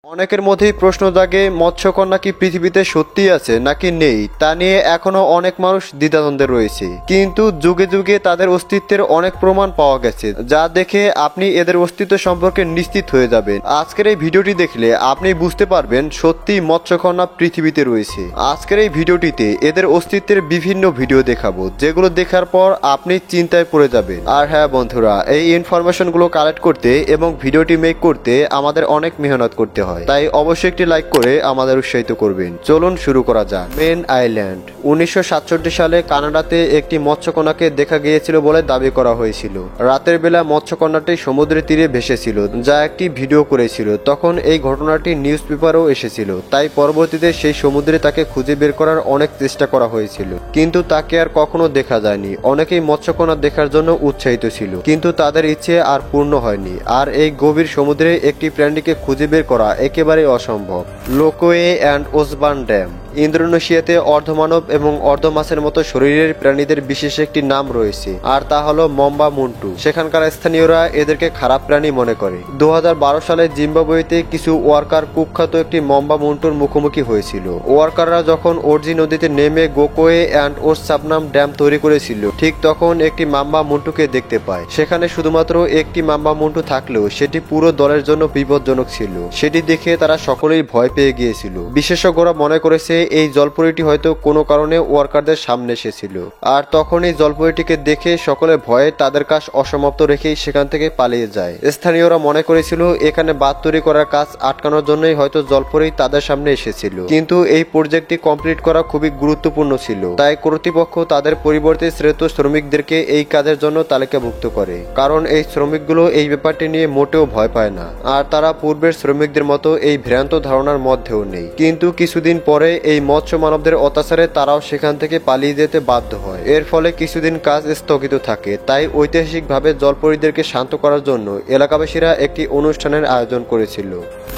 অনেকের মধ্যেই প্রশ্ন জাগে মৎস্যকন্যা কি পৃথিবীতে সত্যিই আছে নাকি নেই তা নিয়ে এখনো অনেক মানুষ দ্বিধাদ্বন্দ্বে রয়েছে, কিন্তু যুগে যুগে তাদের অস্তিত্বের অনেক প্রমাণ পাওয়া গেছে যা দেখে আপনি এদের অস্তিত্ব সম্পর্কে নিশ্চিত হয়ে যাবেন। আজকের এই ভিডিওটি দেখলে আপনি বুঝতে পারবেন সত্যি মৎস্যকন্যা পৃথিবীতে রয়েছে। আজকের এই ভিডিওটিতে এদের অস্তিত্বের বিভিন্ন ভিডিও দেখাবো যেগুলো দেখার পর আপনি চিন্তায় পড়ে যাবেন। আর হ্যাঁ বন্ধুরা, এই ইনফরমেশনগুলো কালেক্ট করতে এবং ভিডিওটি মেক করতে আমাদের অনেক মেহনত করতে হয়, তাই অবশ্যই একটি লাইক করে আমাদের উৎসাহিত করবেন। চলুন শুরু করা যাক। মেন আইল্যান্ড 1967 সালে কানাডাতে একটি মৎস্যকন্যাকে দেখা গিয়েছিল বলে দাবি করা হয়েছিল। রাতের বেলা মৎস্যকন্যাটি সমুদ্রের তীরে ভেসেছিল যা একটি ভিডিও করেছিল। তখন এই ঘটনাটি নিউজ পেপারেও এসেছিল, তাই পরবর্তীতে সেই সমুদ্রে তাকে খুঁজে বের করার অনেক চেষ্টা করা হয়েছিল, কিন্তু তাকে আর কখনো দেখা যায়নি। অনেকেই মৎস্যকন্যা দেখার জন্য উৎসাহিত ছিল, কিন্তু তাদের ইচ্ছে আর পূর্ণ হয়নি। আর এই গভীর সমুদ্রে একটি প্রাণীকে খুঁজে বের করা একেবারে অসম্ভব। লোকোয়ে অ্যান্ড ওসবার্ন ড্যাম ইন্দোনেশিয়াতে অর্ধমানব এবং অর্ধমাছের মতো শরীরের প্রাণীদের বিশেষ একটি নাম রয়েছে, আর তা হলো মম্বা মুন্টু। সেখানকার স্থানীয়রা এদেরকে খারাপ প্রাণী মনে করে। 2012 সালে জিম্বাবুয়েতে কিছু ওয়ার্কার কুখ্যাত একটি মম্বা মুন্টুর মুখোমুখি হয়েছিল। ওয়ার্কাররা যখন ওরজি নদীতে নেমে গোকোয়ে অ্যান্ড ওস সাবনাম ড্যাম তৈরি করেছিল, ঠিক তখন একটি মাম্বা মুন্টুকে দেখতে পায়। সেখানে শুধুমাত্র একটি মাম্বা মুন্টু থাকলেও সেটি পুরো দলের জন্য বিপজ্জনক ছিল। সেটি দেখে তারা সকলেই ভয় পেয়ে গিয়েছিল। বিশেষজ্ঞরা মনে করেছে এই জলপরীটি হয়তো কোনো কারণে ওয়ার্কারদের সামনে এসেছিল, আর তখন এই জলপরীটিকে দেখে সকলে ভয়ে তাদের কাজ অসমাপ্ত রেখেই সেখান থেকে পালিয়ে যায়। স্থানীয়রা মনে করেছিল এখানে বাঁধ তৈরি করার কাজ আটকানোর জন্যই হয়তো জলপরী তাদের সামনে এসেছিল, কিন্তু এই প্রজেক্টটি কমপ্লিট করা খুবই গুরুত্বপূর্ণ ছিল, তাই কর্তৃপক্ষ তাদের পরিবর্তে শ্রেত শ্রমিকদেরকে এই কাজের জন্য তালিকাভুক্ত করে। কারণ এই শ্রমিকগুলো এই ব্যাপারটি নিয়ে মোটেও ভয় পায় না, আর তারা পূর্বের শ্রমিকদের মতো এই ভ্রান্ত ধারণার মধ্যেও নেই। কিন্তু কিছুদিন পরে এই মৎস্য মানবদের অত্যাচারে তারাও সেখান থেকে পালিয়ে যেতে বাধ্য হয়। এর ফলে কিছুদিন কাজ স্থগিত থাকে। তাই ঐতিহাসিকভাবে জলপরীদেরকে শান্ত করার জন্য এলাকাবাসীরা একটি অনুষ্ঠানের আয়োজন করেছিল।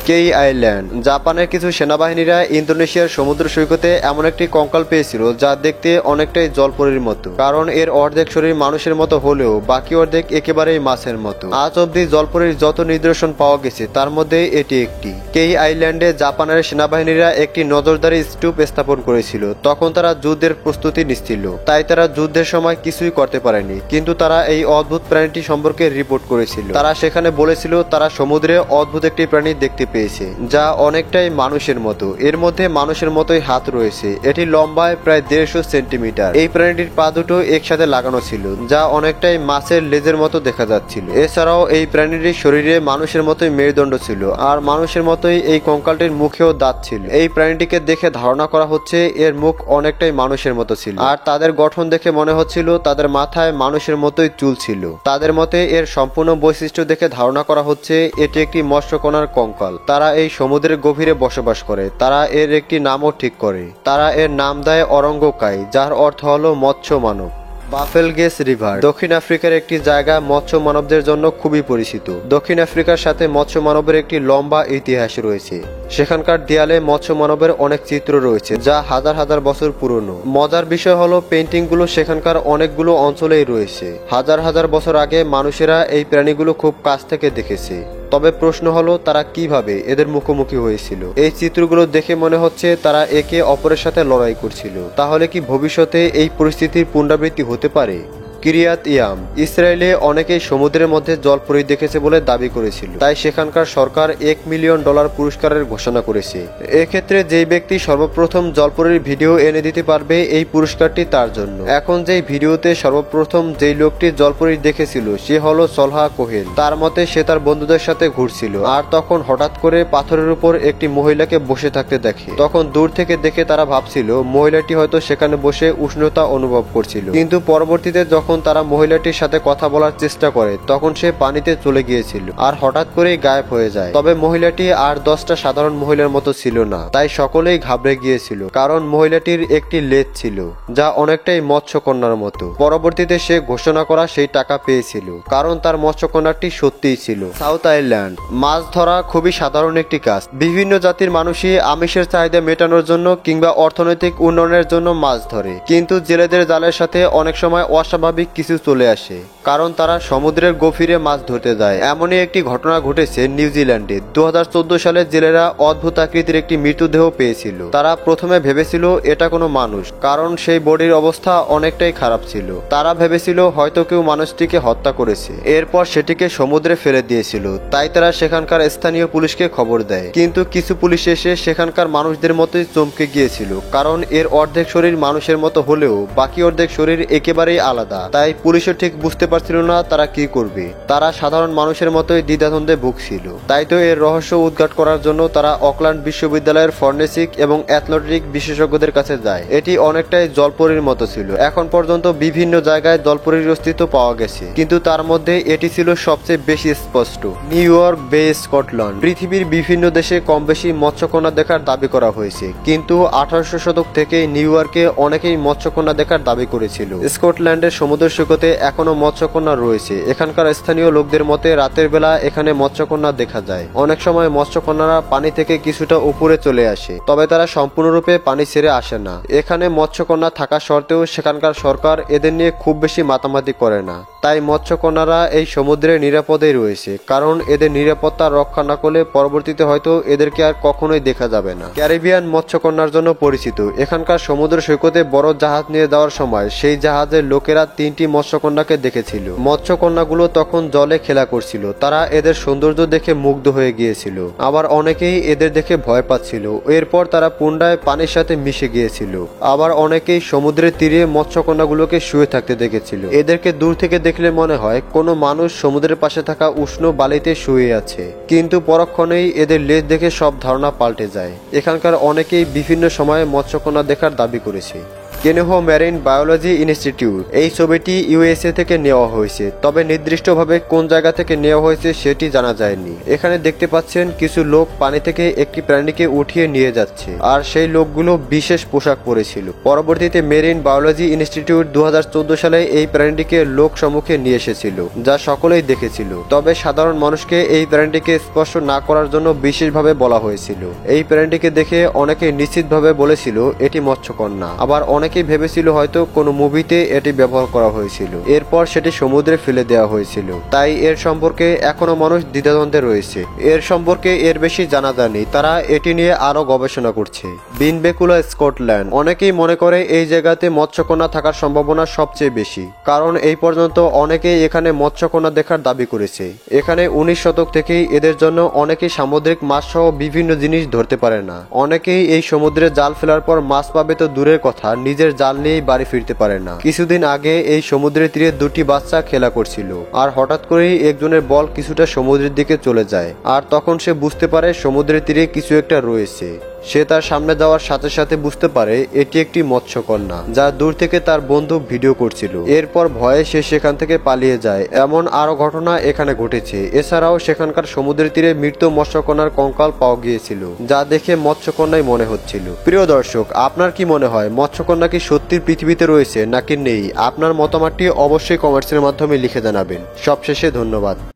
কেই আইল্যান্ড জাপানের কিছু সেনাবাহিনীরা ইন্দোনেশিয়ার সমুদ্র সৈকতে এমন একটি কঙ্কাল পেয়েছিল যা দেখতে অনেকটাই জলপরীর মতো, কারণ এর অর্ধেক শরীর মানুষের মতো হলেও বাকি অর্ধেক একেবারেই মাছের মতো। আজ অব্দি জলপরীর যত নিদর্শন পাওয়া গেছে তার মধ্যে এটি একটি। কেই আইল্যান্ডে জাপানের সেনাবাহিনীরা একটি নজরদারি স্তূপ স্থাপন করেছিল। তখন তারা যুদ্ধের প্রস্তুতি নিচ্ছিল, তাই তারা যুদ্ধের সময় কিছুই করতে পারেনি, কিন্তু তারা এই অদ্ভুত প্রাণীটি সম্পর্কে রিপোর্ট করেছিল। তারা সেখানে বলেছিল তারা সমুদ্রে অদ্ভুত একটি প্রাণী দেখতে পেয়েছে যা অনেকটাই মানুষের মতো। এর মধ্যে মানুষের মতোই হাত রয়েছে। এটি লম্বায় প্রায় 150 সেন্টিমিটার। এই প্রাণীটির পা দুটো একসাথে লাগানো ছিল যা অনেকটাই মাছের লেজের মতো দেখা যাচ্ছিল। এছাড়াও এই প্রাণীটির শরীরে মানুষের মতোই মেরুদণ্ড ছিল, আর মানুষের মতোই এই কঙ্কালটির মুখেও দাঁত ছিল। এই প্রাণীটিকে দেখে ধারণা করা হচ্ছে এর মুখ অনেকটাই মানুষের মতো ছিল, আর তাদের গঠন দেখে মনে হচ্ছিল তাদের মাথায় মানুষের মতোই চুল ছিল। তাদের মতে এর সম্পূর্ণ বৈশিষ্ট্য দেখে ধারণা করা হচ্ছে এটি একটি মৎস্যকন্যার কঙ্কাল। তারা এই সমুদ্রের গভীরে বসবাস করে। তারা এর একটি নামও ঠিক করে। তারা এর নাম দেয় অরঙ্গকাই, যার অর্থ হলো মৎস্য মানব। বাফেলগেস রিভার দক্ষিণ আফ্রিকার একটি জায়গা মৎস্য মানবদের জন্য খুবই পরিচিত। দক্ষিণ আফ্রিকার সাথে মৎস্য মানবের একটি লম্বা ইতিহাস রয়েছে। সেখানকার দেয়ালে মৎস্য মানবের অনেক চিত্র রয়েছে যা হাজার হাজার বছর পুরনো। মজার বিষয় হলো পেন্টিংগুলো সেখানকার অনেকগুলো অঞ্চলেই রয়েছে। হাজার হাজার বছর আগে মানুষেরা এই প্রাণীগুলো খুব কাছ থেকে দেখেছে। তবে প্রশ্ন হলো তারা কিভাবে এদের মুখোমুখি হয়েছিল। এই চিত্রগুলো দেখে মনে হচ্ছে তারা একে অপরের সাথে লড়াই করছিল। তাহলে কি ভবিষ্যতে এই পরিস্থিতির পুনরাবৃত্তি হতে পারে? কিরিয়াত ইয়াম ইসরায়েলে অনেকেই সমুদ্রের মধ্যে জলপরী দেখেছে বলে দাবি করেছিল, তাই সেখানকার সরকার $1 মিলিয়ন পুরস্কারের ঘোষণা করেছে। এক্ষেত্রে যেই ব্যক্তি সর্বপ্রথম জলপরীর ভিডিও এনে দিতে পারবে এই পুরস্কারটি তার জন্য। এখন যেই ভিডিওতে সর্বপ্রথম যেই লোকটি জলপরী দেখেছিল সে হলো সলহা কোহেন। তার মতে সে তার বন্ধুদের সাথে ঘুরছিল, আর তখন হঠাৎ করে পাথরের উপর একটি মহিলাকে বসে থাকতে দেখে। তখন দূর থেকে দেখে তারা ভাবছিল মহিলাটি হয়তো সেখানে বসে উষ্ণতা অনুভব করছিল, কিন্তু পরবর্তীতে যখন তারা মহিলাটির সাথে কথা বলার চেষ্টা করে তখন সে পানিতে চলে গিয়েছিল আর হঠাৎ করেই গায়েব হয়ে যায়। তবে মহিলাটি আর 10টা সাধারণ মহিলার মতো ছিল না, তাই সকলেই ঘাবড়ে গিয়েছিল, কারণ মহিলাটির একটি লেজ ছিল যা অনেকটাই মৎস্যকন্যার মতো। পরবর্তীতে সে ঘোষণা করা সেই টাকা পেয়েছিল, কারণ তার মৎস্যকন্যাটি সত্যিই ছিল। সাউথ আইল্যান্ড মাছ ধরা খুবই সাধারণ একটি কাজ। বিভিন্ন জাতির মানুষই আমিষের চাহিদা মেটানোর জন্য কিংবা অর্থনৈতিক উন্নয়নের জন্য মাছ ধরে, কিন্তু জেলেদের জালের সাথে অনেক সময় অস্বাভাবিক অস্বাভাবিক কিছু চলে আসে, কারণ তারা সমুদ্রের গভীরে মাছ ধরতে যায়। এমনই একটি ঘটনা ঘটেছে নিউজিল্যান্ডে। 2014 সালে জেলেরা অদ্ভুত আকৃতির একটি মৃতদেহ পেয়েছিল। তারা প্রথমে ভেবেছিল এটা কোনো মানুষ, কারণ সেই বডির অবস্থা অনেকটাই খারাপ ছিল। তারা ভেবেছিল হয়তো কেউ মানুষটিকে হত্যা করেছে, এরপর সেটিকে সমুদ্রে ফেলে দিয়েছিল। তাই তারা সেখানকার স্থানীয় পুলিশকে খবর দেয়, কিন্তু কিছু পুলিশ এসে সেখানকার মানুষদের মতোই চমকে গিয়েছিল, কারণ এর অর্ধেক শরীর মানুষের মতো হলেও বাকি অর্ধেক শরীর একেবারেই আলাদা। তাই পুলিশও ঠিক বুঝতে পারছিল না তারা কি করবে। তারা সাধারণ মানুষের মতোই দ্বিধাদ্বন্দ্বে ভুগছিল। তাই তো এর রহস্য উদ্ঘাট করার জন্য তারা অকল্যান্ড বিশ্ববিদ্যালয়ের ফরেনসিক এবং অ্যাথলেটিক বিশেষজ্ঞদের কাছে যায়। এটি অনেকটাই জলপরীর মতো ছিল। এখন পর্যন্ত বিভিন্ন জায়গায় জলপরীর অস্তিত্ব পাওয়া গেছে, কিন্তু তার মধ্যে এটি ছিল সবচেয়ে বেশি স্পষ্ট। নিউ ইয়র্ক বে, স্কটল্যান্ড। পৃথিবীর বিভিন্ন দেশে কম বেশি মৎস্যকন্যা দেখার দাবি করা হয়েছে, কিন্তু 1800 শতক থেকে নিউ ইয়র্কে অনেকেই মৎস্যকন্যা দেখার দাবি করেছিল। স্কটল্যান্ডের সমুদ্র সৈকতে এখনো মৎস্যকন্যা রয়েছে। এখানকার স্থানীয় লোকদের মতে রাতের বেলা এখানে মৎস্যকন্যা দেখা যায়। অনেক সময় মৎস্যকন্যারা পানি থেকে কিছুটা উপরে চলে আসে, তবে তারা সম্পূর্ণরূপে পানি ছেড়ে আসে না। এখানে মৎস্যকন্যা থাকা সত্ত্বেও সেখানকার সরকার এদের নিয়ে খুব বেশি মাতামাতি করে না। তাই মৎস্যকন্যারা এই সমুদ্রে নিরাপদেই রয়েছে, কারণ এদের নিরাপত্তা রক্ষা না করলে পরবর্তীতে হয়তো এদেরকে আর কখনোই দেখা যাবে না। ক্যারিবিয়ান মৎস্যকন্যার জন্য পরিচিত। এখানকার সমুদ্র সৈকতে বড় জাহাজ নিয়ে যাওয়ার সময় সেই জাহাজের লোকেরা 3টি মৎস্যকন্যাকে দেখেছিল। মৎস্যকন্যাগুলো তখন জলে খেলা করছিল। তারা এদের সৌন্দর্য দেখে মুগ্ধ হয়ে গিয়েছিল, আবার অনেকেই এদের দেখে ভয় পাচ্ছিল। এরপর তারা পুনরায় পানির সাথে মিশে গিয়েছিল। আবার অনেকেই সমুদ্রের তীরে মৎস্যকন্যাগুলোকে শুয়ে থাকতে দেখেছিল। এদেরকে দূর থেকে দেখলে মনে হয় কোনো মানুষ সমুদ্রের পাশে থাকা উষ্ণ বালিতে শুয়ে আছে, কিন্তু পরক্ষণেই এদের লেজ দেখে সব ধারণা পাল্টে যায়। এখানকার অনেকেই বিভিন্ন সময়ে মৎস্যকন্যা দেখার দাবি করেছে। কেনেহো মেরিন বায়োলজি ইনস্টিটিউট। এই ছবিটি ইউএসএ থেকে নেওয়া হয়েছে, তবে নির্দিষ্টভাবে কোন জায়গা থেকে নেওয়া হয়েছে সেটি জানা যায়নি। এখানে দেখতে পাচ্ছেন কিছু লোক পানি থেকে একটি প্রাণীকে উঠিয়ে নিয়ে যাচ্ছে, আর সেই লোকগুলো বিশেষ পোশাক পরেছিল। পরবর্তীতে মেরিন বায়োলজি ইনস্টিটিউট 2014 সালে এই প্রাণীটিকে লোক সম্মুখে নিয়ে এসেছিল, যা সকলেই দেখেছিল। তবে সাধারণ মানুষকে এই প্রাণীটিকে স্পর্শ না করার জন্য বিশেষভাবে বলা হয়েছিল। এই প্রাণীটিকে দেখে অনেকে নিশ্চিতভাবে বলেছিল এটি মৎস্যকন্যা, আবার অনেকেই ভেবেছিল হয়তো কোনো মুভিতে এটি ব্যবহার করা হয়েছিল। এরপর সেটি সমুদ্রে ফেলে দেওয়া হয়েছিল। তাই এর সম্পর্কে এখনো মানুষ দ্বিধাদ্বন্দ্বে রয়েছে। এর সম্পর্কে এর বেশি জানা যায়নি। তারা এটি নিয়ে আরো গবেষণা করছে। বিনবেকুলা, স্কটল্যান্ড। অনেকেই মনে করে এই জায়গাতে মৎস্যকন্যা থাকার সম্ভাবনা সবচেয়ে বেশি, কারণ এই পর্যন্ত অনেকেই এখানে মৎস্যকন্যা দেখার দাবি করেছে। এখানে 19 শতক থেকেই এদের জন্য অনেকেই সামুদ্রিক মাছ সহ বিভিন্ন জিনিস ধরতে পারে না। অনেকেই এই সমুদ্রে জাল ফেলার পর মাছ পাবে তো দূরের কথা, নিজের জাল নিয়েই বাড়ি ফিরতে পারে না। কিছুদিন আগে এই সমুদ্রের তীরে 2টি বাচ্চা খেলা করছিল, আর হঠাৎ করেই একজনের বল কিছুটা সমুদ্রের দিকে চলে যায়, আর তখন সে বুঝতে পারে সমুদ্রের তীরে কিছু একটা রয়েছে। সে তার সামনে যাওয়ার সাথে সাথে বুঝতে পারে এটি একটি মৎস্যকন্যা, যা দূর থেকে তার বন্ধু ভিডিও করছিল। এরপর ভয়ে সে সেখান থেকে পালিয়ে যায়। এমন আরো ঘটনা এখানে ঘটেছে। এছাড়াও সেখানকার সমুদ্রের তীরে মৃত মৎস্যকন্যার কঙ্কাল পাওয়া গিয়েছিল, যা দেখে মৎস্যকন্যাই মনে হচ্ছিল। প্রিয় দর্শক, আপনার কি মনে হয় মৎস্যকন্যা কি সত্যিই পৃথিবীতে রয়েছে নাকি নেই? আপনার মতামতটি অবশ্যই কমেন্টসের মাধ্যমে লিখে জানাবেন। সবশেষে ধন্যবাদ।